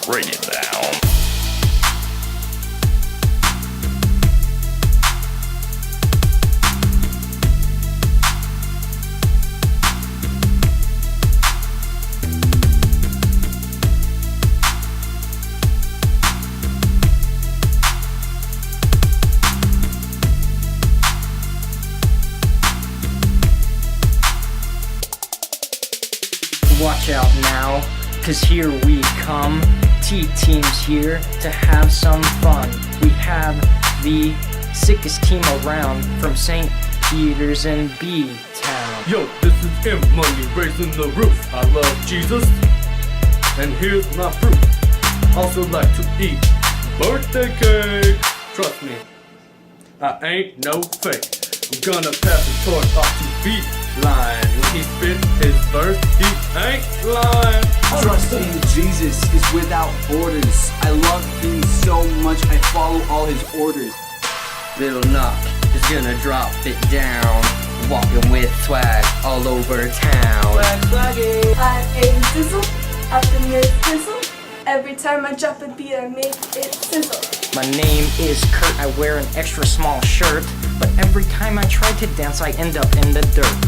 Break it down. Watch out now, cause here we come. T-team's here to have some fun. We have the sickest team around from St. Peter's and B-Town. Yo, this is M Money raising the roof. I love Jesus, and here's my proof. Also like to eat birthday cake. Trust me, I ain't no fake. I'm gonna pass the torch off to B-Line. When he spits his verse, he ain't lying. Trust in Jesus is without borders. I love him so much, I follow all his orders. Little Knock is gonna drop it down. Walking with swag all over town. I'm a sizzle, optimist sizzle. Every time I drop a beat, I make it sizzle. My name is Kurt, I wear an extra small shirt. But every time I try to dance, I end up in the dirt.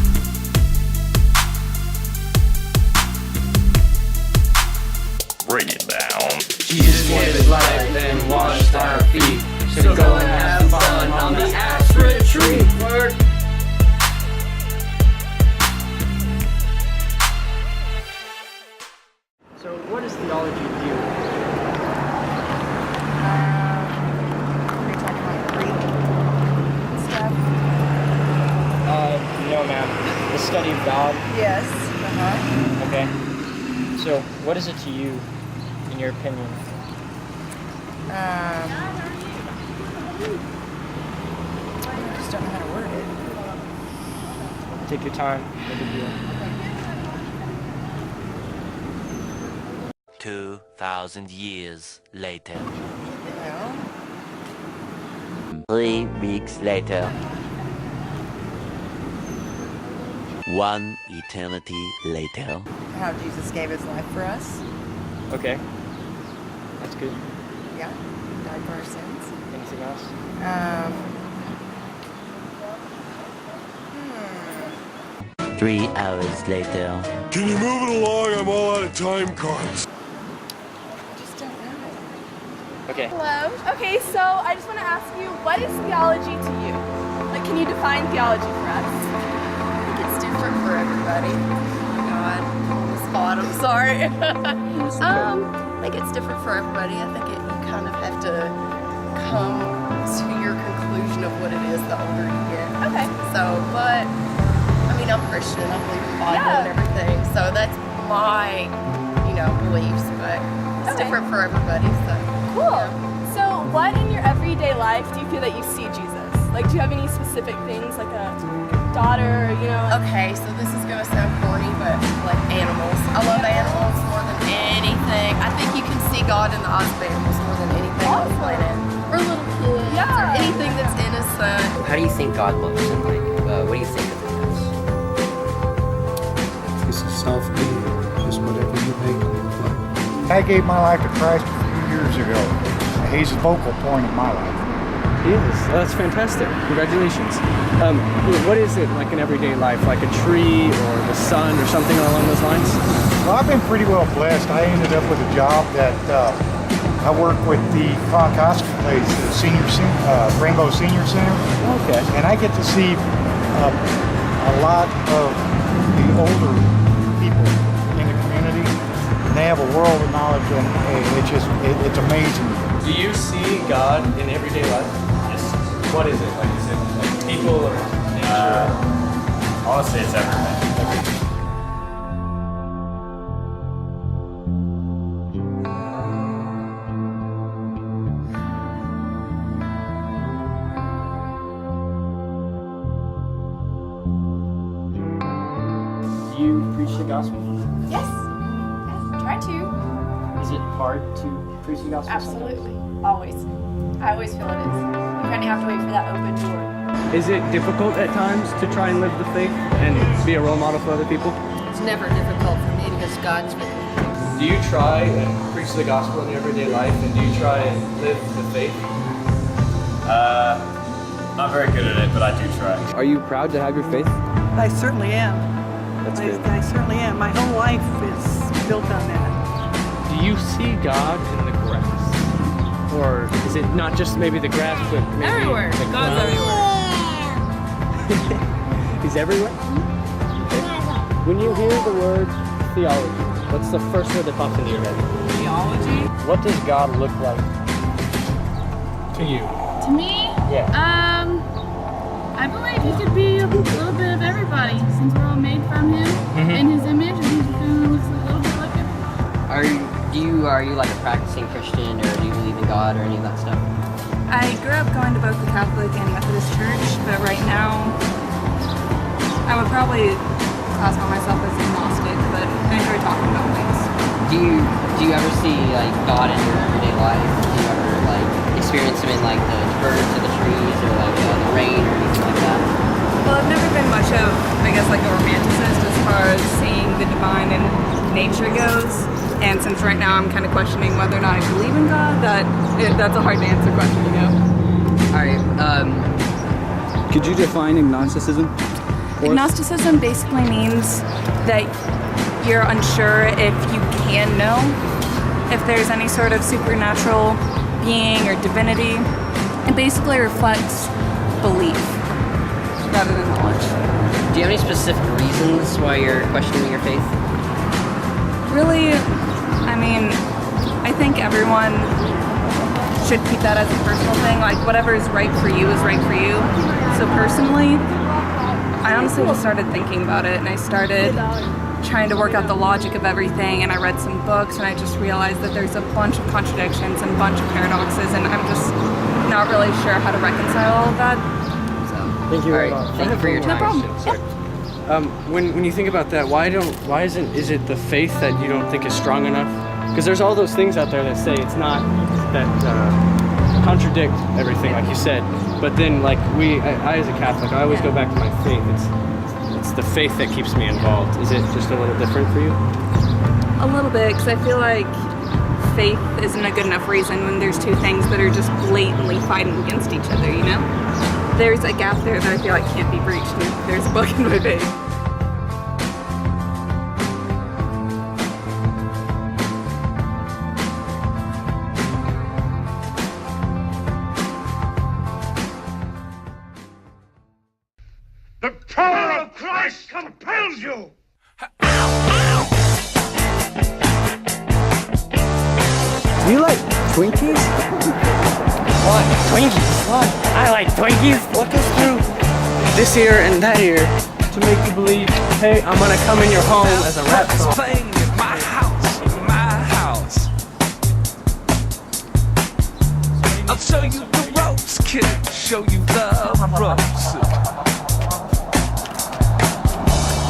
Break it down. Jesus gave his life and washed our feet. So go and have fun on the Acts retreat. Word. So what does theology do? We're talking about Greek stuff. No ma'am. The study of God. Yes. Okay. So what is it to you, in your opinion? I just don't know how to word it. Take your time. No big deal. 2,000 years later. Well, 3 weeks later. 1 eternity later. how Jesus gave his life for us. Okay. That's good. Yeah. He died for our sins. Anything else? Hmm. 3 hours later. Can you move it along? I'm all out of time cards. I just don't know. Okay. Hello. Okay, so I just want to ask you, what is theology to you? Like, can you define theology for us? I think it's different for everybody. Oh my God. Spot, I'm sorry. I think it's different for everybody. I think you kind of have to come to your conclusion of what it is the older you get. Okay. So, but, I mean, I'm Christian. I believe in the Bible and everything. So that's my, beliefs. But it's different for everybody. So. Cool. So what in your everyday life do you feel that you see Jesus? Like, do you have any specific things, like a daughter, Okay, so this is gonna sound corny, but like animals. I love animals more than anything. I think you can see God in the eyes of animals more than anything on the planet. Or little kids, or anything that's innocent. How do you think God looks, and what do you think of him as? This is self-made, just whatever you make it look like. I gave my life to Christ a few years ago. He's a focal point in my life. He is. Oh, that's fantastic. Congratulations. What is it like in everyday life? Like a tree or the sun or something along those lines? Well, I've been pretty well blessed. I ended up with a job that I work with the Concosta place, the Rainbow Senior Center. Okay. And I get to see a lot of the older people in the community. And they have a world of knowledge, and it's amazing. Do you see God in everyday life? Yes. What is it? Like, is it like people or nature? Honestly, it's everything. Do you preach the gospel? Yes. Try to. Is it hard to preach the gospel? Absolutely. Always. I always feel it is. You kind of have to wait for that open door. Is it difficult at times to try and live the faith and be a role model for other people? It's never difficult for me because God's with me. Do you try and preach the gospel in your everyday life, and do you try and live the faith? Not very good at it, but I do try. Are you proud to have your faith? I certainly am. That's good. I certainly am. My whole life is built on that. Do you see God in the grass? Or is it not just maybe the grass, but maybe Everywhere. the God's everywhere. He's everywhere? Okay. When you hear the word theology, what's the first word that pops into your head? Theology? What does God look like to you? To me? Yeah. I believe he could be a little bit of everybody, since we're all made from him in his image, and he kind of looks a little bit like everybody. Are you like a practicing Christian, or do you believe in God or any of that stuff? I grew up going to both the Catholic and Methodist church, but right now I would probably classify myself as agnostic, but I enjoy talking about things. Do you ever see like God in your everyday life? Do you ever like experience him in like the birds or the trees or like the rain or anything like that? Well, I've never been much of, I guess, like a romanticist as far as seeing the divine in nature goes. And since right now I'm kind of questioning whether or not I believe in God, that's a hard to answer question, you know? Alright, could you define agnosticism? Agnosticism basically means that you're unsure if you can know if there's any sort of supernatural being or divinity. It basically reflects belief rather than knowledge. do you have any specific reasons why you're questioning your faith? Really, I mean, I think everyone should keep that as a personal thing. Like, whatever is right for you is right for you. So personally, I honestly just started thinking about it, and I started trying to work out the logic of everything, and I read some books, and I just realized that there's a bunch of contradictions and a bunch of paradoxes, and I'm just not really sure how to reconcile all of that. So, thank you very much. Thank you for your time. No problem. When you think about that, is it the faith that you don't think is strong enough? Because there's all those things out there that say it's not, that contradict everything, like you said. But then, like I as a Catholic, I always go back to my faith. It's the faith that keeps me involved. Is it just a little different for you? A little bit, because I feel like faith isn't a good enough reason when there's two things that are just blatantly fighting against each other, you know? There's a gap there that I feel like can't be breached, and there's a bug in my faith. The power of Christ compels you! Do you like Twinkies? What? Twinkies? What? I like Twinkies. Walk us through this ear and that ear to make you believe, hey, I'm gonna come in your home as a rap song. Playing at my house. I'll show you the ropes, kid. Show you the ropes.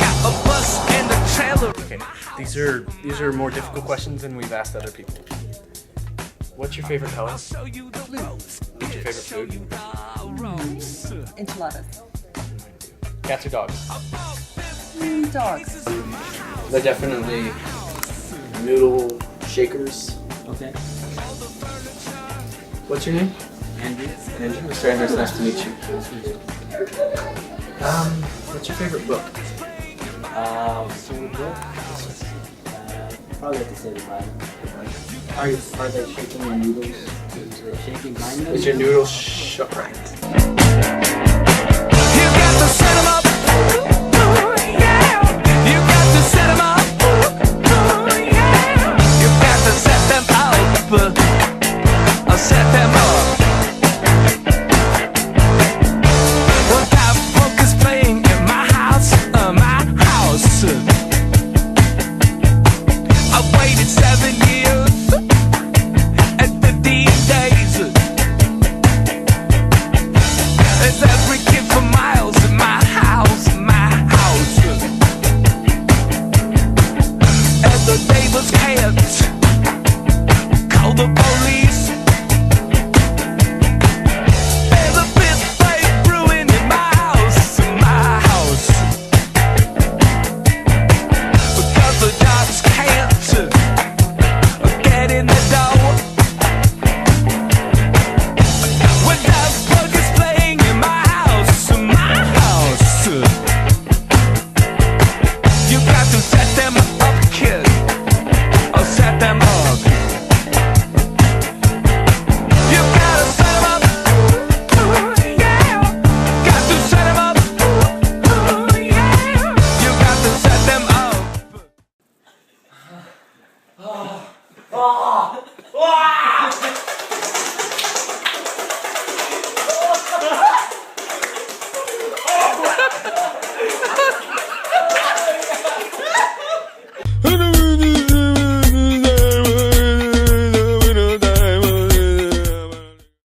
Got a bus and a trailer. Okay, these are more difficult questions than we've asked other people. What's your favorite color? What's your favorite food? Enchiladas. Cats or dogs? Dogs. They're definitely noodle shakers. Okay. What's your name? Andrew. Andrew. Mr. Andrew, it's nice to meet you. What's your favorite book? Favorite book? Probably like to say mine. Are they shaking your noodles? Are they shaking mine? Is your noodle right?